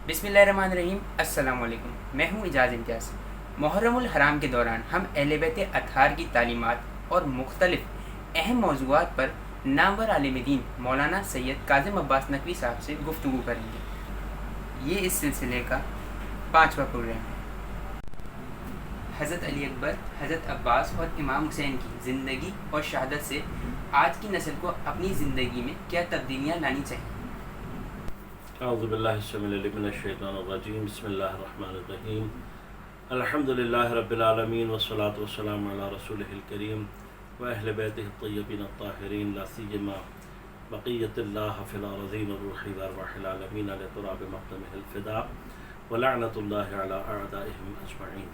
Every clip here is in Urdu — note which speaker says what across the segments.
Speaker 1: بسم اللہ الرحمن الرحیم۔ السلام علیکم، میں ہوں اعجاز امتیاز۔ محرم الحرام کے دوران ہم اہل بیت اطہار کی تعلیمات اور مختلف اہم موضوعات پر نامور عالم دین مولانا سید کاظم عباس نقوی صاحب سے گفتگو کریں گے۔ یہ اس سلسلے کا 5واں پروگرام ہے۔ حضرت علی اکبر، حضرت عباس اور امام حسین کی زندگی اور شہادت سے آج کی نسل کو اپنی زندگی میں کیا تبدیلیاں لانی چاہیے؟
Speaker 2: اعوذ باللہ السمیع العلیم من الشیطان الرجیم، بسم اللہ الرحمن الرحیم، الحمدللہ رب العالمین والصلاة والسلام علی رسولہ الکریم واہل بیتہ الطیبین الطاہرین، لا سیما بقیۃ اللہ فی الارضین الروح وارواح العالمین علی تراب مقدمہ الفداء ولعنۃ اللہ علی اعدائہم اجمعین۔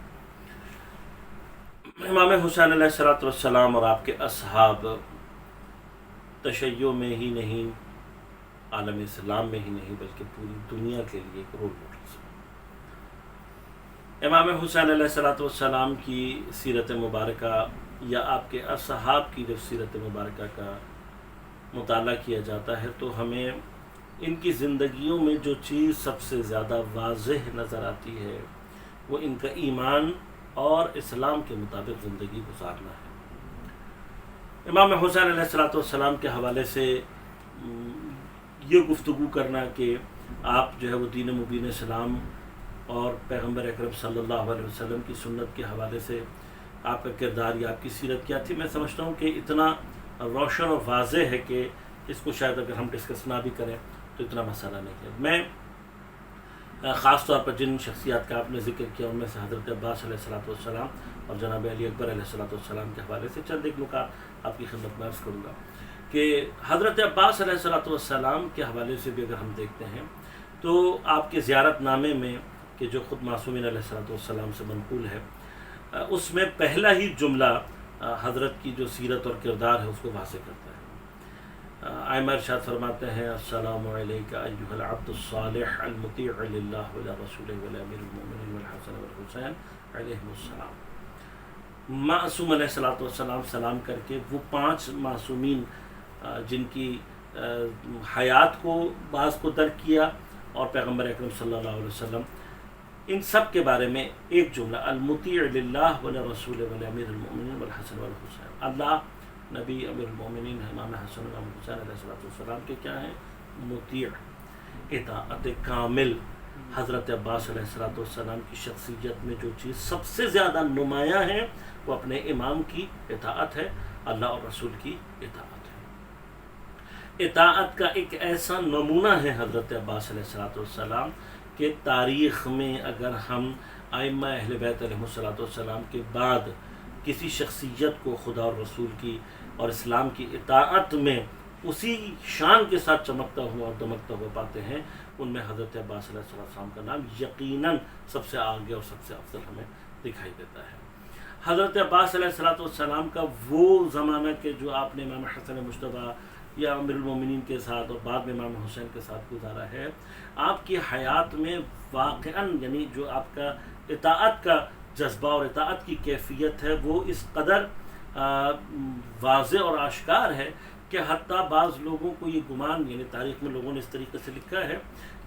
Speaker 2: امام حسین علیہ السلام اور آپ کے اصحاب تشیع میں ہی نہیں، عالم اسلام میں ہی نہیں، بلکہ پوری دنیا کے لیے ایک رول ماڈلز ہیں۔ امام حسین علیہ السلام کی سیرت مبارکہ یا آپ کے اصحاب کی جب سیرت مبارکہ کا مطالعہ کیا جاتا ہے تو ہمیں ان کی زندگیوں میں جو چیز سب سے زیادہ واضح نظر آتی ہے وہ ان کا ایمان اور اسلام کے مطابق زندگی گزارنا ہے۔ امام حسین علیہ السلام کے حوالے سے یہ گفتگو کرنا کہ آپ جو ہے وہ دین مبین اسلام اور پیغمبر اکرم صلی اللہ علیہ وسلم کی سنت کے حوالے سے آپ کا کردار یا آپ کی سیرت کیا تھی، میں سمجھتا ہوں کہ اتنا روشن اور واضح ہے کہ اس کو شاید اگر ہم ڈسکس نہ بھی کریں تو اتنا مسئلہ نہیں ہے۔ میں خاص طور پر جن شخصیات کا آپ نے ذکر کیا ان میں سے حضرت عباس علیہ السلام اور جناب علی اکبر علیہ السلام کے حوالے سے چند ایک نکات آپ کی خدمت میں عرض کروں گا کہ حضرت عباس علیہ السلام کے حوالے سے بھی اگر ہم دیکھتے ہیں تو آپ کے زیارت نامے میں کہ جو خود معصومین علیہ السلام سے منقول ہے، اس میں پہلا ہی جملہ حضرت کی جو سیرت اور کردار ہے اس کو واضح کرتا ہے۔ ائمہ ارشاد فرماتے ہیں: السلام علیک ایھا العبد الصالح المطیع للہ ولرسولہ ولامیر المؤمنین والحسن والحسین علیہم السلام۔ معصوم علیہ السلام سلام کر کے وہ 5 معصومین جن کی حیات کو بعض کو درک کیا اور پیغمبر اکرم صلی اللہ علیہ وسلم، ان سب کے بارے میں ایک جملہ المطیع للہ ولرسولہ ولامیر المؤمنین والحسن والحسین۔ اللہ، نبی، امیر المؤمنین امام حسن امام حسین علیہ السلام کے کیا ہیں؟ مطیع، اطاعت کامل۔ حضرت عباس علیہ السلام کی شخصیت میں جو چیز سب سے زیادہ نمایاں ہے وہ اپنے امام کی اطاعت ہے، اللہ اور رسول کی اطاعت ہے۔ اطاعت کا ایک ایسا نمونہ ہے حضرت عباس علیہ السلام کہ تاریخ میں اگر ہم ائمہ اہل بیت علیہ السلام کے بعد کسی شخصیت کو خدا اور رسول کی اور اسلام کی اطاعت میں اسی شان کے ساتھ چمکتا ہوا اور دمکتا ہوا پاتے ہیں، ان میں حضرت عباس علیہ السلام کا نام یقیناً سب سے آگے اور سب سے افضل ہمیں دکھائی دیتا ہے۔ حضرت عباس علیہ السلام کا وہ زمانہ کہ جو آپ نے امام حسن مجتبیٰ یا امیر المومنین کے ساتھ اور بعد میں امام حسین کے ساتھ گزارا ہے، آپ کی حیات میں واقعاً یعنی جو آپ کا اطاعت کا جذبہ اور اطاعت کی کیفیت ہے وہ اس قدر واضح اور آشکار ہے کہ حتیٰ بعض لوگوں کو یہ گمان، یعنی تاریخ میں لوگوں نے اس طریقے سے لکھا ہے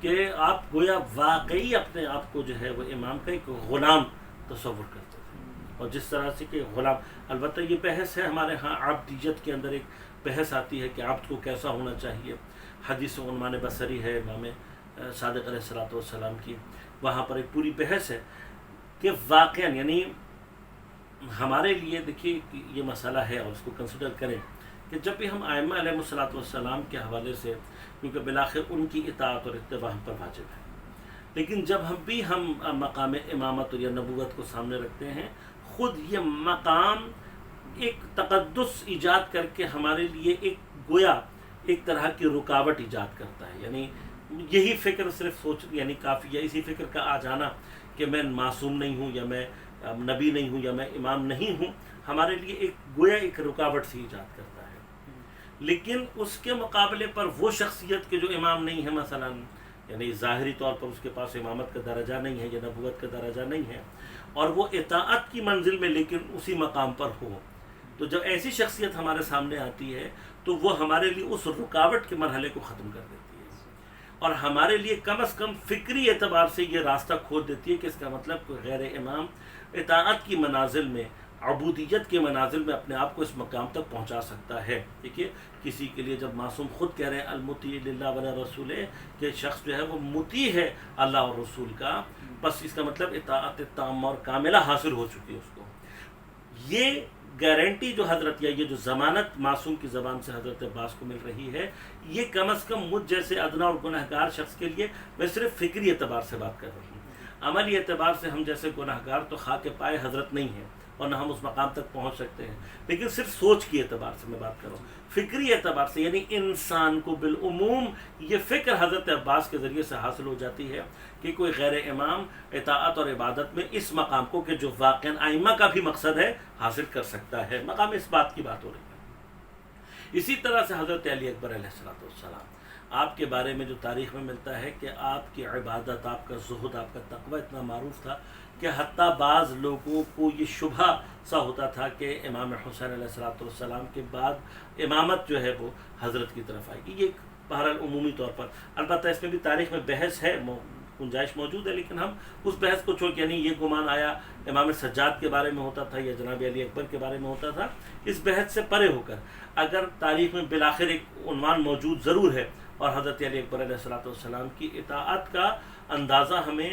Speaker 2: کہ آپ گویا واقعی اپنے آپ کو جو ہے وہ امام کا ایک غلام تصور کرتے تھے، اور جس طرح سے کہ غلام، البتہ یہ بحث ہے ہمارے ہاں عبدیت کے اندر، ایک بحث آتی ہے کہ عبد کو کیسا ہونا چاہیے۔ حدیث عنوان بصری ہے امام صادق علیہ السلام کی، وہاں پر ایک پوری بحث ہے کہ واقعا یعنی ہمارے لیے دیکھیے یہ مسئلہ ہے اور اس کو کنسیڈر کریں کہ جب بھی ہم ائمہ علیہ السلام کے حوالے سے، کیونکہ بالآخر ان کی اطاعت اور اتباع ہم پر واجب ہے، لیکن جب ہم مقام امامت یا نبوت کو سامنے رکھتے ہیں، خود یہ مقام ایک تقدس ایجاد کر کے ہمارے لیے ایک گویا ایک طرح کی رکاوٹ ایجاد کرتا ہے۔ یعنی یہی فکر صرف سوچ یعنی کافی ہے، اسی فکر کا آ جانا کہ میں معصوم نہیں ہوں یا میں نبی نہیں ہوں یا میں امام نہیں ہوں، ہمارے لیے ایک گویا ایک رکاوٹ سی ایجاد کرتا ہے۔ لیکن اس کے مقابلے پر وہ شخصیت کے جو امام نہیں ہے، مثلا یعنی ظاہری طور پر اس کے پاس امامت کا درجہ نہیں ہے یا نبوت کا درجہ نہیں ہے، اور وہ اطاعت کی منزل میں لیکن اسی مقام پر ہو، تو جب ایسی شخصیت ہمارے سامنے آتی ہے تو وہ ہمارے لیے اس رکاوٹ کے مرحلے کو ختم کر دیتی ہے اور ہمارے لیے کم از کم فکری اعتبار سے یہ راستہ کھول دیتی ہے کہ اس کا مطلب کوئی غیر امام اطاعت کی منازل میں، عبودیت کے منازل میں اپنے آپ کو اس مقام تک پہنچا سکتا ہے۔ دیکھیے کسی کے لیے جب معصوم خود کہہ رہے ہیں المطیع للہ ولی رسول، کہ شخص جو ہے وہ مطیع ہے اللہ اور رسول کا، بس اس کا مطلب اطاعت تامہ اور کاملہ حاصل ہو چکی ہے اس کو۔ یہ گارنٹی جو حضرت، یا یہ جو ضمانت معصوم کی زبان سے حضرت عباس کو مل رہی ہے، یہ کم از کم مجھ جیسے ادنا اور گنہگار شخص کے لیے، میں صرف فکری اعتبار سے بات کر رہا ہوں، عملی اعتبار سے ہم جیسے گنہگار تو خاک پائے حضرت نہیں ہیں اور نہ ہم اس مقام تک پہنچ سکتے ہیں، لیکن صرف سوچ کی اعتبار سے میں بات کر رہا ہوں، فکری اعتبار سے، یعنی انسان کو بالعموم یہ فکر حضرت عباس کے ذریعے سے حاصل ہو جاتی ہے کہ کوئی غیر امام اطاعت اور عبادت میں اس مقام کو، کہ جو واقعاً ائمہ کا بھی مقصد ہے، حاصل کر سکتا ہے۔ مقام اس بات کی بات ہو رہی ہے۔ اسی طرح سے حضرت علی اکبر علیہ السلام، آپ کے بارے میں جو تاریخ میں ملتا ہے کہ آپ کی عبادت، آپ کا زہد، آپ کا تقوی اتنا معروف تھا کہ حتیٰ بعض لوگوں کو یہ شبہ سا ہوتا تھا کہ امام حسین علیہ السلام کے بعد امامت جو ہے وہ حضرت کی طرف آئے گی۔ یہ بہرحال عمومی طور پر، البتہ اس میں بھی تاریخ میں بحث ہے، گنجائش موجود ہے، لیکن ہم اس بحث کو چھوڑ کے، یعنی یہ گمان آیا امام سجاد کے بارے میں ہوتا تھا یا جناب علی اکبر کے بارے میں ہوتا تھا، اس بحث سے پرے ہو کر اگر تاریخ میں بالآخر ایک عنوان موجود ضرور ہے، اور حضرت علی اکبر علیہ السلام کی اطاعت کا اندازہ ہمیں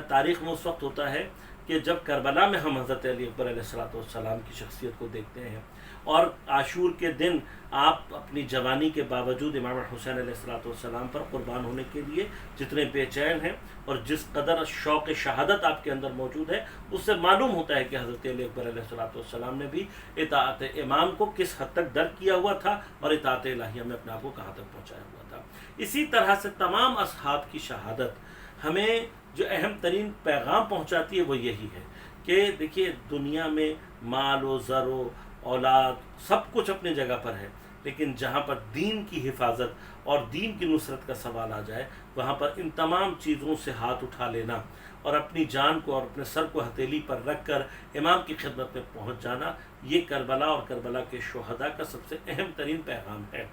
Speaker 2: تاریخ میں اس وقت ہوتا ہے کہ جب کربلا میں ہم حضرت علی اکبر علیہ السلام کی شخصیت کو دیکھتے ہیں، اور عاشور کے دن آپ اپنی جوانی کے باوجود امام حسین علیہ السلام پر قربان ہونے کے لیے جتنے بے چین ہیں، اور جس قدر شوق شہادت آپ کے اندر موجود ہے، اس سے معلوم ہوتا ہے کہ حضرت علی اکبر علیہ السلام نے بھی اطاعت امام کو کس حد تک درک کیا ہوا تھا، اور اطاعت الہیہ میں اپنے آپ کو کہاں تک پہنچایا ہوا تھا۔ اسی طرح سے تمام اصحاب کی شہادت ہمیں جو اہم ترین پیغام پہنچاتی ہے وہ یہی ہے کہ دیکھیے دنیا میں مال و زر و اولاد سب کچھ اپنی جگہ پر ہے، لیکن جہاں پر دین کی حفاظت اور دین کی نصرت کا سوال آ جائے، وہاں پر ان تمام چیزوں سے ہاتھ اٹھا لینا اور اپنی جان کو اور اپنے سر کو ہتھیلی پر رکھ کر امام کی خدمت میں پہنچ جانا، یہ کربلا اور کربلا کے شہداء کا سب سے اہم ترین پیغام ہے۔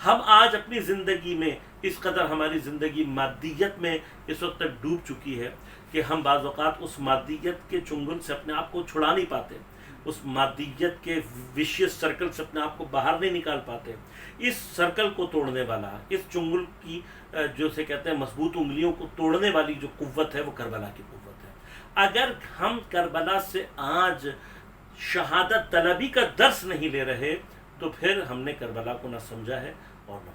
Speaker 2: ہم آج اپنی زندگی میں اس قدر ہماری زندگی مادیت میں اس وقت تک ڈوب چکی ہے کہ ہم بعض اوقات اس مادیت کے چنگل سے اپنے آپ کو چھڑا نہیں پاتے، اس مادیت کے وشیس سرکل سے اپنے آپ کو باہر نہیں نکال پاتے۔ اس سرکل کو توڑنے والا، اس چنگل کی جو سے کہتے ہیں مضبوط انگلیوں کو توڑنے والی جو قوت ہے، وہ کربلا کی قوت ہے۔ اگر ہم کربلا سے آج شہادت طلبی کا درس نہیں لے رہے، تو پھر ہم نے کربلا کو نہ سمجھا ہے اور نہ